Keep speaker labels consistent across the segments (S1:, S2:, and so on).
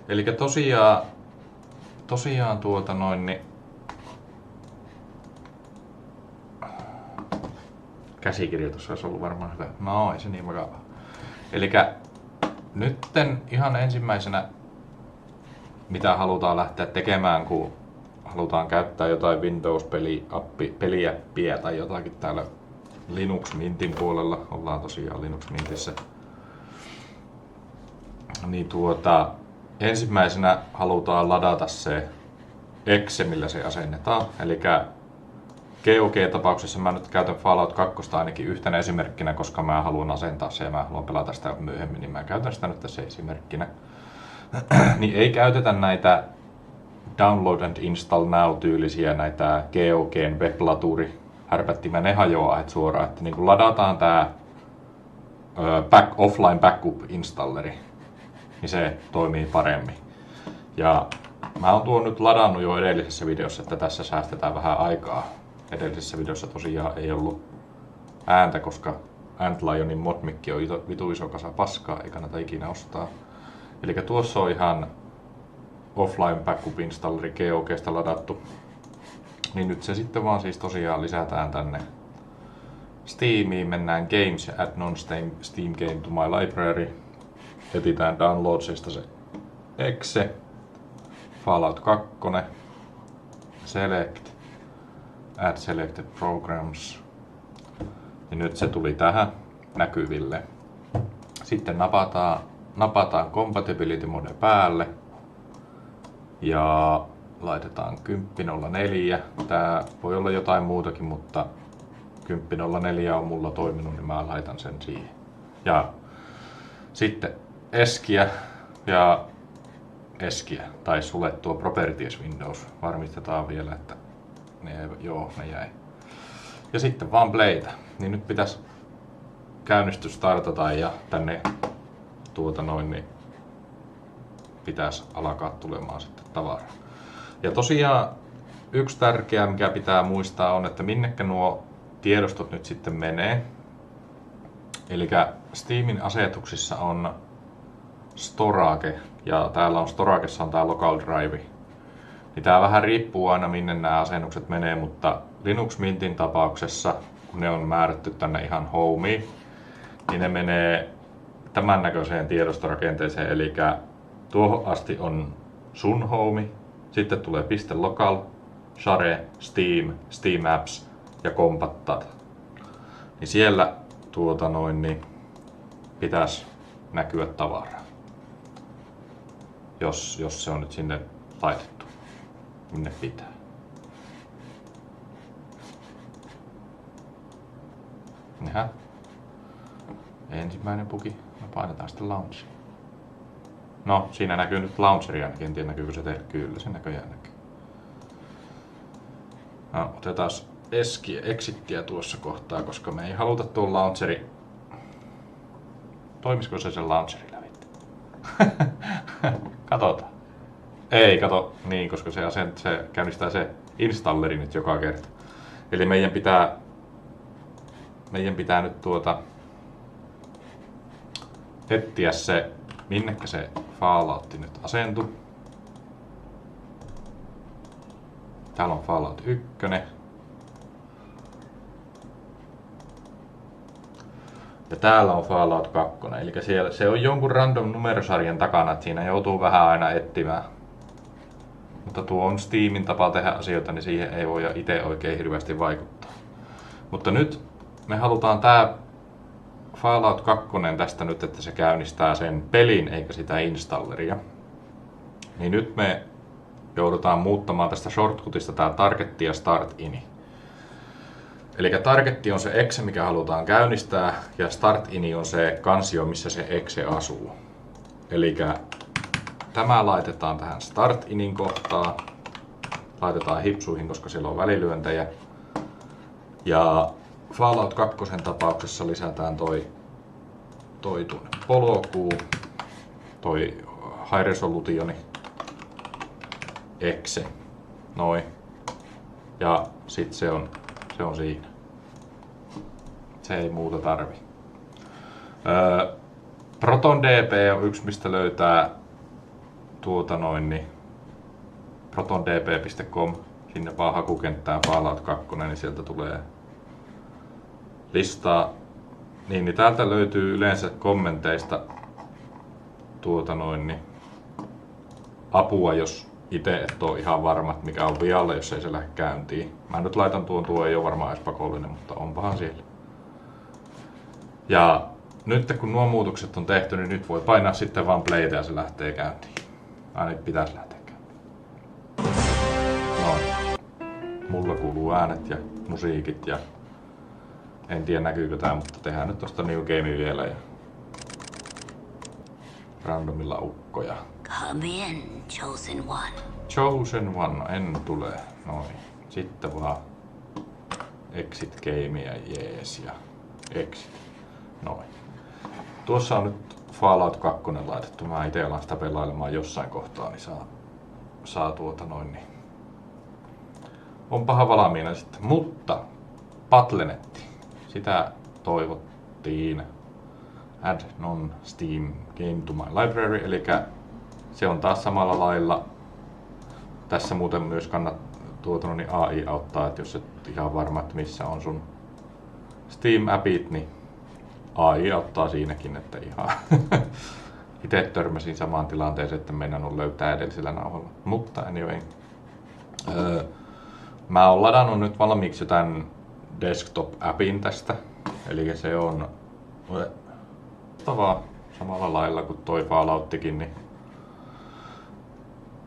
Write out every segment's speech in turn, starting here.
S1: Eli tosiaan niin käsikirjoitus olisi ollut varmaan hyvä. No ei se niin vakavaa. Elikkä nytten ihan ensimmäisenä mitä halutaan lähteä tekemään, kun halutaan käyttää jotain Windows-peliäppiä tai jotakin täällä Linux Mintin puolella, ollaan tosiaan Linux Mintissä, niin ensimmäisenä halutaan ladata se exe, millä se asennetaan. Eli GOG-tapauksessa mä nyt käytän Fallout 2 ainakin yhtenä esimerkkinä, koska mä haluan asentaa se ja mä haluan pelata sitä myöhemmin, niin mä käytän sitä nyt tässä esimerkkinä. Niin ei käytetä näitä download and install now -tyylisiä näitä GOG:n weblaturi härpättimä, ne hajoaa suoraan, että niin kun ladataan tää offline backup installeri, niin se toimii paremmin. Ja mä oon tuon nyt ladannut jo edellisessä videossa, että tässä säästetään vähän aikaa. Edellisessä videossa tosiaan ei ollut ääntä, koska Antlionin modmikki on vitu iso kasa paskaa, ei kannata ikinä ostaa. Eli tuossa on ihan offline backup installeri GOG:sta ladattu. Niin nyt se sitten vaan siis tosiaan lisätään tänne Steamiin, mennään Games ja Add non-Steam Game to my library. Etsitään Downloadsista se exe, Fallout 2, Select, Add Selected Programs. Ja nyt se tuli tähän näkyville. Sitten napataan Compatibility Mode päälle ja laitetaan 10.04. Tää voi olla jotain muutakin, mutta 10.04 on mulla toiminut, niin mä laitan sen siihen. Ja sitten eskiä tai sulettua Properties Windows. Varmistetaan vielä, että ne jäi. Ja sitten vaan playtä. Niin nyt pitäisi käynnistys startata ja tänne niin pitäisi alkaa tulemaan sitten tavaraa. Ja tosiaan yksi tärkeä, mikä pitää muistaa on, että minnekä nuo tiedostot nyt sitten menee. Eli Steamin asetuksissa on storage ja täällä on storagessa on tää local drive. Niin tää vähän riippuu aina minne nämä asennukset menee, mutta Linux Mintin tapauksessa, kun ne on määrätty tänne ihan homeen, niin ne menee tämän näköiseen tiedostorakenteeseen, eli tuohon asti on sun home, sitten tulee .local, share, Steam, Steam Apps ja Compat. Niin siellä niin pitäisi näkyä tavaraa, jos se on nyt sinne laitettu, minne pitää. Nähdään. Ensimmäinen puki. Me painetaan sitten launch. No, siinä näkyy nyt launcheri ainakin. En tiedä näkyykö se teille. Kyllä, se näköjään näkyy. No, otetaan exittiä tuossa kohtaa, koska me ei haluta tuon launcheri. Toimisiko se sen launcheri läpi? Katsotaan. Ei, kato. Niin, koska se käynnistää se installeri nyt joka kerta. Eli meidän pitää nyt etsiä se, minnekä se Fallout nyt asentui. Täällä on Fallout 1. Ja täällä on Fallout 2. Eli se on jonkun random numerosarjan takana, että siinä joutuu vähän aina etsimään. Mutta tuo on Steamin tapa tehdä asioita, niin siihen ei voi itse oikein hirveästi vaikuttaa. Mutta nyt me halutaan tää Fallout 2 tästä nyt, että se käynnistää sen pelin eikä sitä installeria. Niin nyt me joudutaan muuttamaan tästä shortcutista tää targetti ja start ini. Eli targetti on se exe, mikä halutaan käynnistää, ja start ini on se kansio, missä se exe asuu. Eli tämä laitetaan tähän start inin kohtaan. Laitetaan hipsuihin, koska siellä on välilyöntejä. Ja Fallout 2 tapauksessa lisätään toi tuonne polkuun, toi High Resolutioni exe, noin. Ja sit se on siinä. Se ei muuta tarvi. ProtonDB on yksi, mistä löytää niin protondp.com, sinne vaan hakukenttään Fallout 2, niin sieltä tulee listaa. Niin täältä löytyy yleensä kommenteista niin apua, jos itse et ole ihan varma, mikä on vialla, jos ei se lähde käyntiin. Mä nyt laitan tuo ei ole varmaan edes pakollinen, mutta onpahan siellä. Ja nyt kun nuo muutokset on tehty, niin nyt voi painaa sitten vaan playtä ja se lähtee käyntiin. Ainakin pitäisi lähteä käyntiin. Noin. Mulla kuuluu äänet ja musiikit ja en tiedä näkyykö tää, mutta tehdään nyt tosta New Game vielä ja randomilla ukkoja.
S2: Come in, Chosen One.
S1: Chosen One, en tule. Noin. Sitten vaan Exit Game ja jees ja Exit. Noin. Tuossa on nyt Fallout 2 laitettu. Mä ite alan sitä pelailemaan jossain kohtaa, niin saa niin. Onpahan valmiina sitten. Mutta Battle.net. Sitä toivottiin. Add non-Steam game to my library, eli se on taas samalla lailla. Tässä muuten myös niin AI auttaa, että jos et ihan varma, että missä on sun Steam-appit, niin AI auttaa siinäkin, että ihan itse törmäsin samaan tilanteeseen, että meidän on löytää edellisellä nauhalla. Mutta anyway, mä oon ladannut nyt valmiiksi tämän desktop-appin tästä, eli se on samalla lailla kuin toi Fallouttikin, niin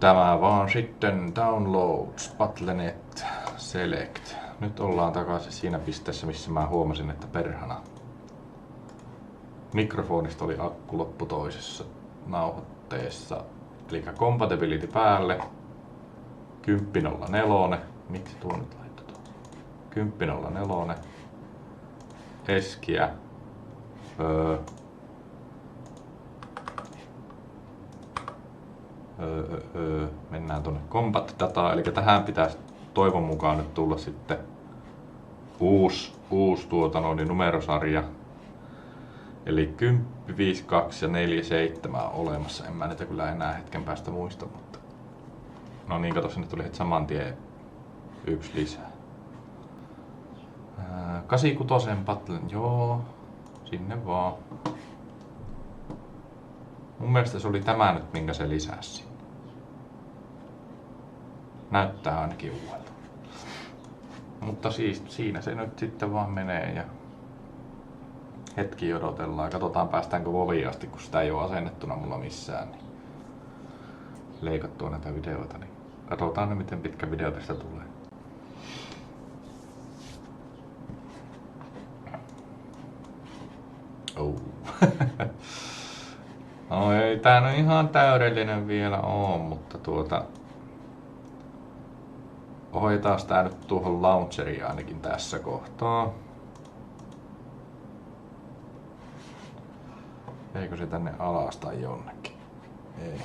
S1: tämä vaan sitten downloads, Battle.net, select. Nyt ollaan takaisin siinä pisteessä, missä mä huomasin, että perhana mikrofonista oli akku loppu toisessa nauhoitteessa. Eli compatibility päälle, 10.04, miksi tuo nyt laittoi tuo? 10.04, eskiä, mennään tuonne combat dataan, eli tähän pitäisi toivon mukaan nyt tulla sitten uusi niin numerosarja. Eli 10, 5, 2 ja 4, 7 on olemassa. En mä niitä kyllä enää hetken päästä muista, mutta no niin, kato, sinne tuli heti saman tien yksi lisää. 86 Battle, joo, sinne vaan. Mun mielestä se oli tämä nyt, minkä se lisäsi sinne. Näyttää ainakin uudelta. Mutta siis siinä se nyt sitten vaan menee ja hetki odotellaan. Katsotaan päästäänkö Voviin asti, kun sitä ei ole asennettuna mulla missään. Niin leikattua näitä videoita, niin katsotaan nyt miten pitkä video tästä tulee. Oh. No ei tää nyt ihan täydellinen vielä oo, mutta ohjataan tää nyt tuohon launcheriin ainakin tässä kohtaa. Eikö se tänne alas tai jonnekin? Ei.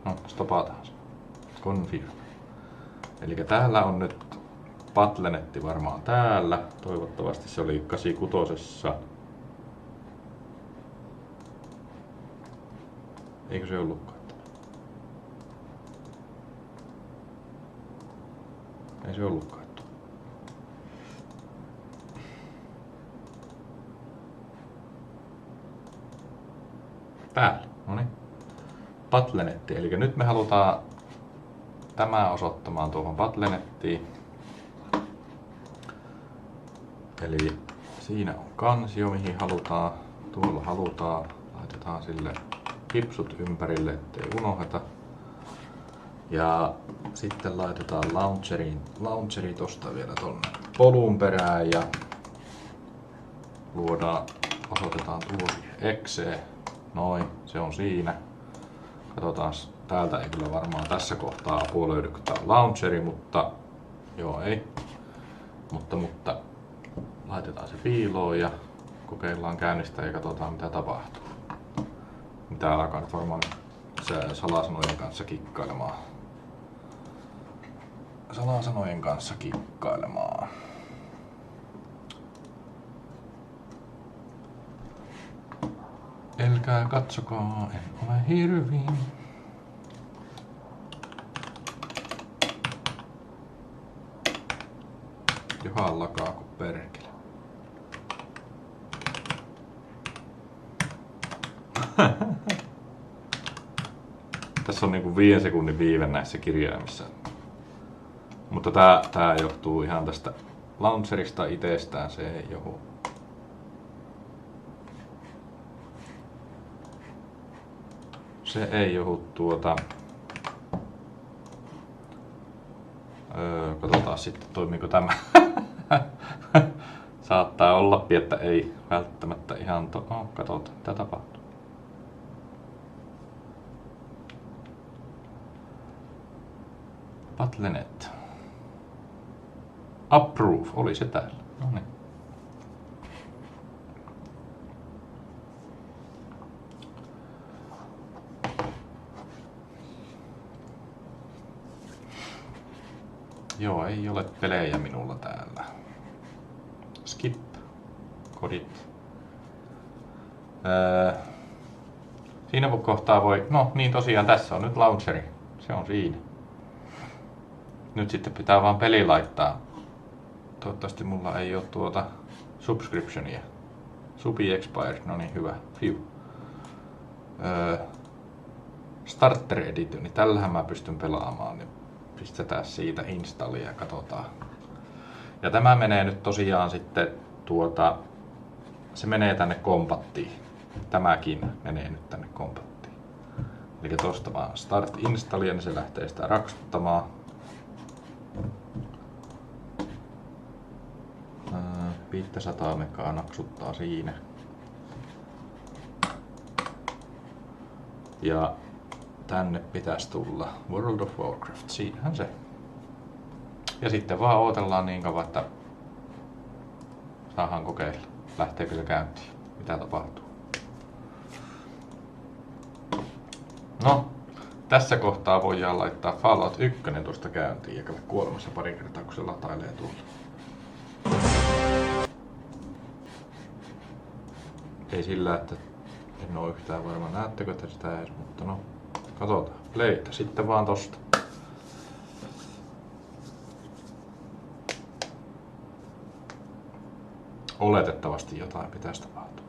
S1: No, stopataan se. Confirm. Eli täällä on nyt Battle.net varmaan täällä. Toivottavasti se oli 86. Eikö se ollutkaan? Ei se ollutkaan. Päällä. Noniin. Battle.net. Eli nyt me halutaan tämä osoittamaan tuohon Battle.nettiin. Eli siinä on kansio, mihin halutaan. Tuolla halutaan. Laitetaan sille hipsut ympärille, ettei unoheta. Ja sitten laitetaan launcheri tosta vielä tonne polun perään ja osoitetaan tuo exe. Noin, se on siinä. Katsotaan, täältä ei kyllä varmaan tässä kohtaa apua löydy, kun tää on launcheri, mutta joo ei. Mutta laitetaan se piiloon ja kokeillaan käynnistää ja katsotaan mitä tapahtuu. Mitä alkaa nyt varmaan salasanojen kanssa kikkailemaan. Älkää katsokaa, en ole hirvi. Johan lakaa kuin perkele. Tässä on niinku 5 sekunnin viive näissä kirjaimissa. Mutta tää johtuu ihan tästä launcherista itsestään, se ei johdu. Se ei johdu katsotaan sitten toimiiko tämä. Saattaa olla, että ei välttämättä ihan katsotaan mitä tapahtuu. Patlenet. Approve, oli se täällä. No niin. Joo, ei ole pelejä minulla täällä. Skip. Kodit. Siinä kohtaa voi... No niin tosiaan, tässä on nyt launcheri. Se on siinä. Nyt sitten pitää vaan peli laittaa. Toivottavasti mulla ei ole subscriptionia. Subi expired, no niin hyvä. Phew. Starter edition, niin tällähän mä pystyn pelaamaan. Niin pistetään siitä installia ja katsotaan. Ja tämä menee nyt tosiaan sitten se menee tänne kompattiin. Tämäkin menee nyt tänne kompattiin. Eli tosta vaan start installia, niin se lähtee sitä raksuttamaan. 500 megaa naksuttaa siinä. Ja tänne pitäisi tulla World of Warcraft, siinähän se. Ja sitten vaan odotellaan niin kauan, että saadaan kokeilla, lähteekö se käyntiin, mitä tapahtuu. No, tässä kohtaa voidaan laittaa Fallout 1 tuosta käyntiin ja käydä kuolemassa pari kertaa, kun se latailee tuolla. Ei sillä, että en oo yhtään varma näettekö te sitä edes, mutta no, katsotaan. Playtä sitten vaan tosta. Oletettavasti jotain pitäisi tapahtua.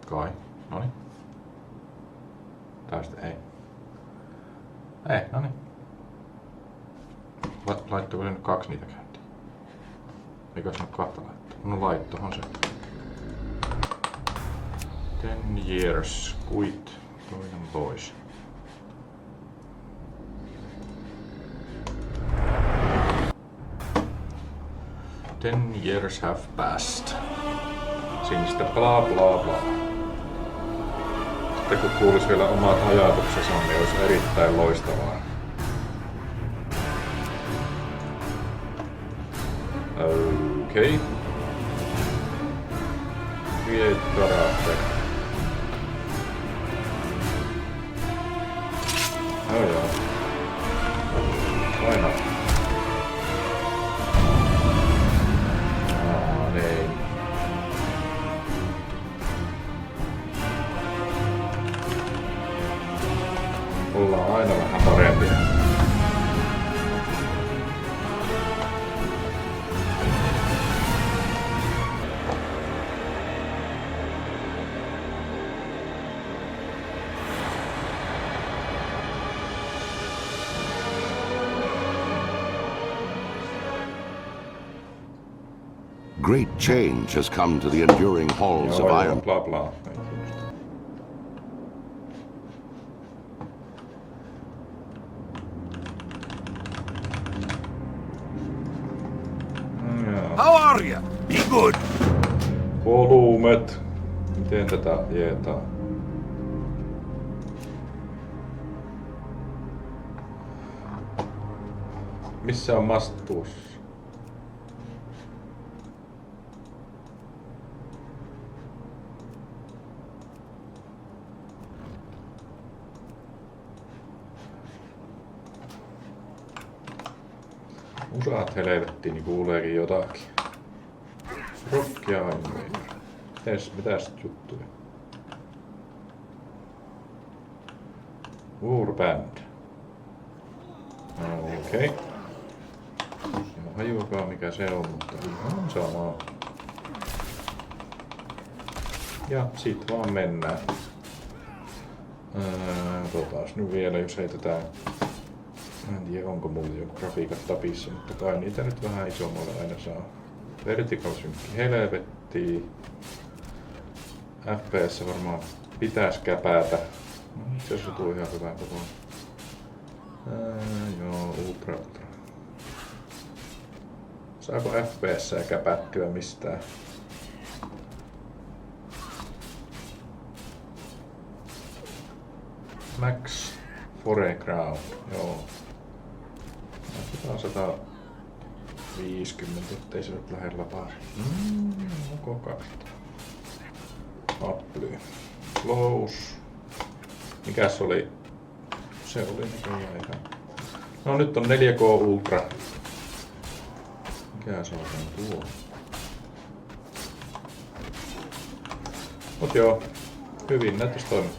S1: Kai. Noniin. Tai sitten ei. Ei, noniin. Laittoiko se nyt 2 niitä käyntiin? Eikö se nyt 2 laittaa? No laittohan se. 10 years quit toinen pois. Ten years have passed. Siinä sitten bla bla bla. Sitten kun kuulisi vielä omat ajatuksensa, niin olisi erittäin loistavaa. Okei. Create character. No joo. Why not? Niin. Ollaan aina vähän parempia.
S3: Great change has come to the enduring halls of Iron.
S1: Bla bla.
S3: How are you? Be good.
S1: Volyymet. Miten tätä jeetaan? Missä on mastuus? musaat helvettiin, niin kuuleekin jotakin. Rock ja Invader. Mitäs juttuja? Warband. Okei. Okay. Hajuakaan mikä se on, mutta ihan sama. Ja sit vaan mennään. Otas nyt vielä, jos heitetään. En tiedä onko mulla joku grafiikat tapissa, mutta kai niitä nyt vähän isommalle aina saa. Vertical synkki helvettiin. FPS varmaan pitäis käpätä. No, itse asiassa tuu ihan hyvää koko. Joo, ultra. Saako FPS käpättyä mistään? Max Foreground, joo. Laitetaan 150, ettei se nyt lähellä pari. Onko 200? Apple. Close. Mikäs oli? Se oli näköjään ihan. No nyt on 4K Ultra. Mikä se on tuo? Mut joo, hyvin näyttäis toimii.